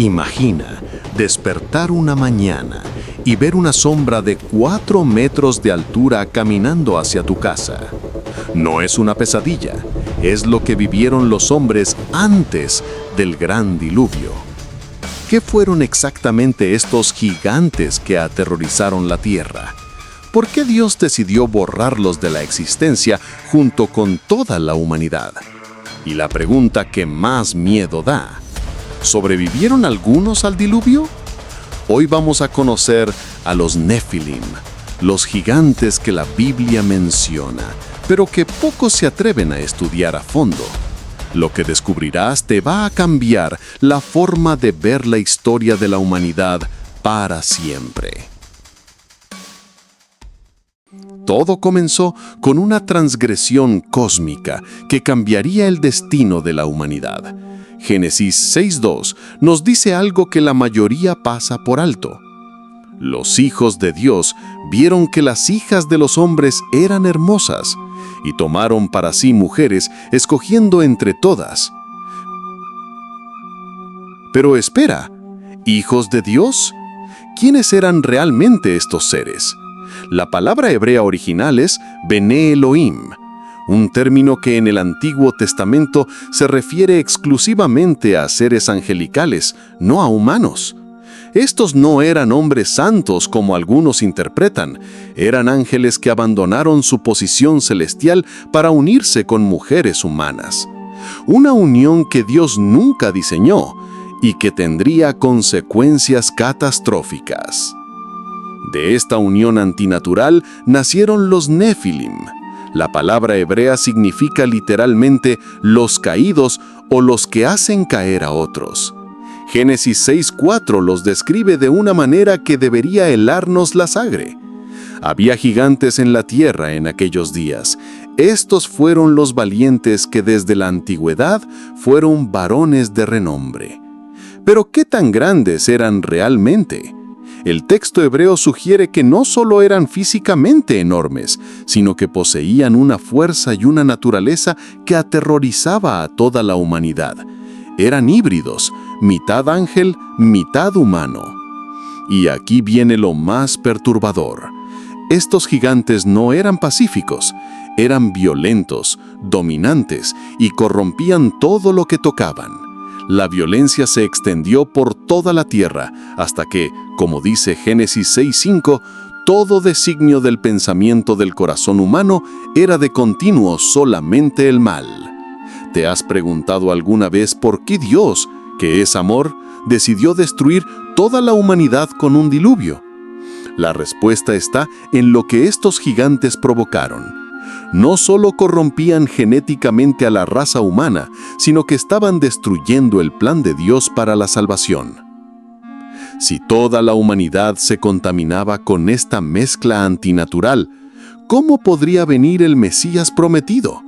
Imagina despertar una mañana y ver una sombra de 4 metros de altura caminando hacia tu casa. No es una pesadilla, es lo que vivieron los hombres antes del gran diluvio. ¿Qué fueron exactamente estos gigantes que aterrorizaron la tierra? ¿Por qué Dios decidió borrarlos de la existencia junto con toda la humanidad? Y la pregunta que más miedo da: ¿sobrevivieron algunos al diluvio? Hoy vamos a conocer a los Nefilim, los gigantes que la Biblia menciona, pero que pocos se atreven a estudiar a fondo. Lo que descubrirás te va a cambiar la forma de ver la historia de la humanidad para siempre. Todo comenzó con una transgresión cósmica que cambiaría el destino de la humanidad. Génesis 6:2 nos dice algo que la mayoría pasa por alto. Los hijos de Dios vieron que las hijas de los hombres eran hermosas y tomaron para sí mujeres, escogiendo entre todas. Pero espera, ¿hijos de Dios? ¿Quiénes eran realmente estos seres? La palabra hebrea original es Bene Elohim, un término que en el Antiguo Testamento se refiere exclusivamente a seres angelicales, no a humanos. Estos no eran hombres santos como algunos interpretan, eran ángeles que abandonaron su posición celestial para unirse con mujeres humanas. Una unión que Dios nunca diseñó y que tendría consecuencias catastróficas. De esta unión antinatural nacieron los Nefilim. La palabra hebrea significa literalmente los caídos o los que hacen caer a otros. Génesis 6:4 los describe de una manera que debería helarnos la sangre. Había gigantes en la tierra en aquellos días. Estos fueron los valientes que desde la antigüedad fueron varones de renombre. Pero ¿qué tan grandes eran realmente? El texto hebreo sugiere que no solo eran físicamente enormes, sino que poseían una fuerza y una naturaleza que aterrorizaba a toda la humanidad. Eran híbridos, mitad ángel, mitad humano. Y aquí viene lo más perturbador. Estos gigantes no eran pacíficos, eran violentos, dominantes y corrompían todo lo que tocaban. La violencia se extendió por toda la tierra hasta que, como dice Génesis 6:5, todo designio del pensamiento del corazón humano era de continuo solamente el mal. ¿Te has preguntado alguna vez por qué Dios, que es amor, decidió destruir toda la humanidad con un diluvio? La respuesta está en lo que estos gigantes provocaron. No solo corrompían genéticamente a la raza humana, sino que estaban destruyendo el plan de Dios para la salvación. Si toda la humanidad se contaminaba con esta mezcla antinatural, ¿cómo podría venir el Mesías prometido?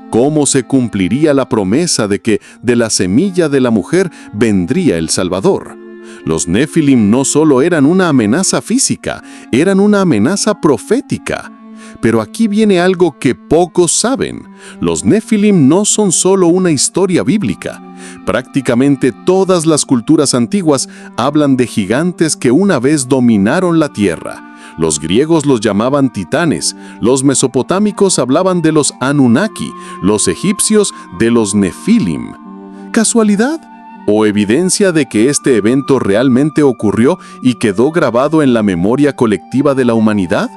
¿Cómo se cumpliría la promesa de que de la semilla de la mujer vendría el Salvador? Los Nefilim no solo eran una amenaza física, eran una amenaza profética. Pero aquí viene algo que pocos saben. Los Nefilim no son solo una historia bíblica. Prácticamente todas las culturas antiguas hablan de gigantes que una vez dominaron la tierra. Los griegos los llamaban titanes, los mesopotámicos hablaban de los Anunnaki, los egipcios de los Nefilim. ¿Casualidad? ¿O evidencia de que este evento realmente ocurrió y quedó grabado en la memoria colectiva de la humanidad?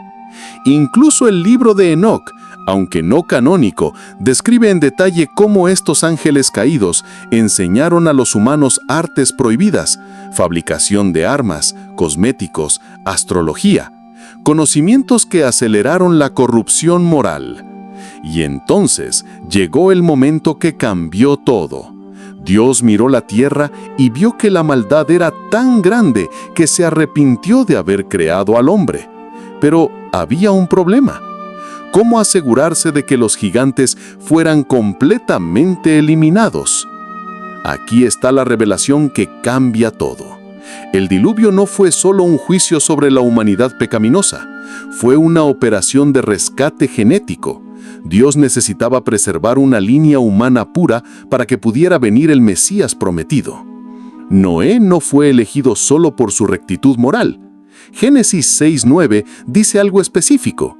Incluso el libro de Enoc, aunque no canónico, describe en detalle cómo estos ángeles caídos enseñaron a los humanos artes prohibidas, fabricación de armas, cosméticos, astrología, conocimientos que aceleraron la corrupción moral. Y entonces llegó el momento que cambió todo. Dios miró la tierra y vio que la maldad era tan grande que se arrepintió de haber creado al hombre. Pero había un problema. ¿Cómo asegurarse de que los gigantes fueran completamente eliminados? Aquí está la revelación que cambia todo. El diluvio no fue solo un juicio sobre la humanidad pecaminosa, fue una operación de rescate genético. Dios necesitaba preservar una línea humana pura para que pudiera venir el Mesías prometido. Noé no fue elegido solo por su rectitud moral. Génesis 6:9 dice algo específico.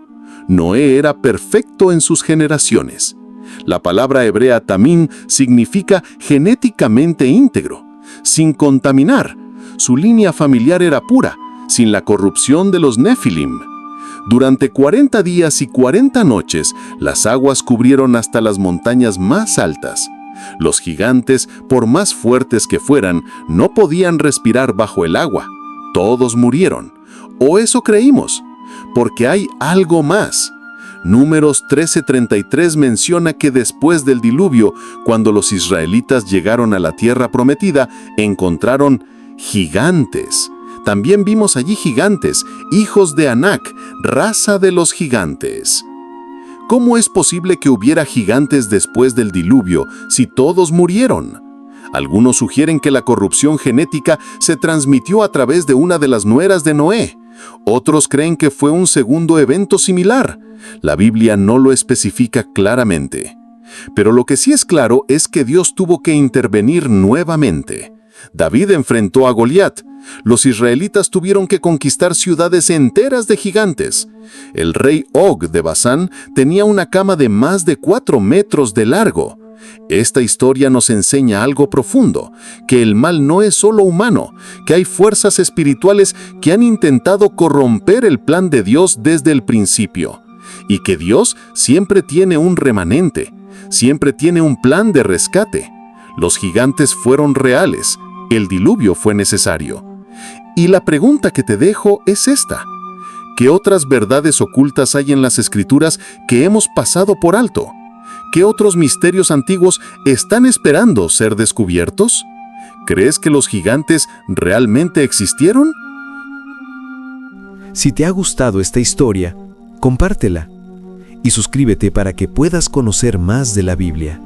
Noé era perfecto en sus generaciones. La palabra hebrea tamín significa genéticamente íntegro, sin contaminar. Su línea familiar era pura, sin la corrupción de los Nefilim. Durante 40 días y 40 noches, las aguas cubrieron hasta las montañas más altas. Los gigantes, por más fuertes que fueran, no podían respirar bajo el agua. Todos murieron. O eso creímos, porque hay algo más. Números 13:33 menciona que después del diluvio, cuando los israelitas llegaron a la tierra prometida, encontraron gigantes. También vimos allí gigantes, hijos de Anak, raza de los gigantes. ¿Cómo es posible que hubiera gigantes después del diluvio si todos murieron? Algunos sugieren que la corrupción genética se transmitió a través de una de las nueras de Noé. Otros creen que fue un segundo evento similar. La Biblia no lo especifica claramente. Pero lo que sí es claro es que Dios tuvo que intervenir nuevamente. David enfrentó a Goliat. Los israelitas tuvieron que conquistar ciudades enteras de gigantes. El rey Og de Basán tenía una cama de más de 4 metros de largo. Esta historia nos enseña algo profundo, que el mal no es solo humano, que hay fuerzas espirituales que han intentado corromper el plan de Dios desde el principio, y que Dios siempre tiene un remanente, siempre tiene un plan de rescate. Los gigantes fueron reales, el diluvio fue necesario. Y la pregunta que te dejo es esta: ¿qué otras verdades ocultas hay en las Escrituras que hemos pasado por alto? ¿Qué otros misterios antiguos están esperando ser descubiertos? ¿Crees que los gigantes realmente existieron? Si te ha gustado esta historia, compártela y suscríbete para que puedas conocer más de la Biblia.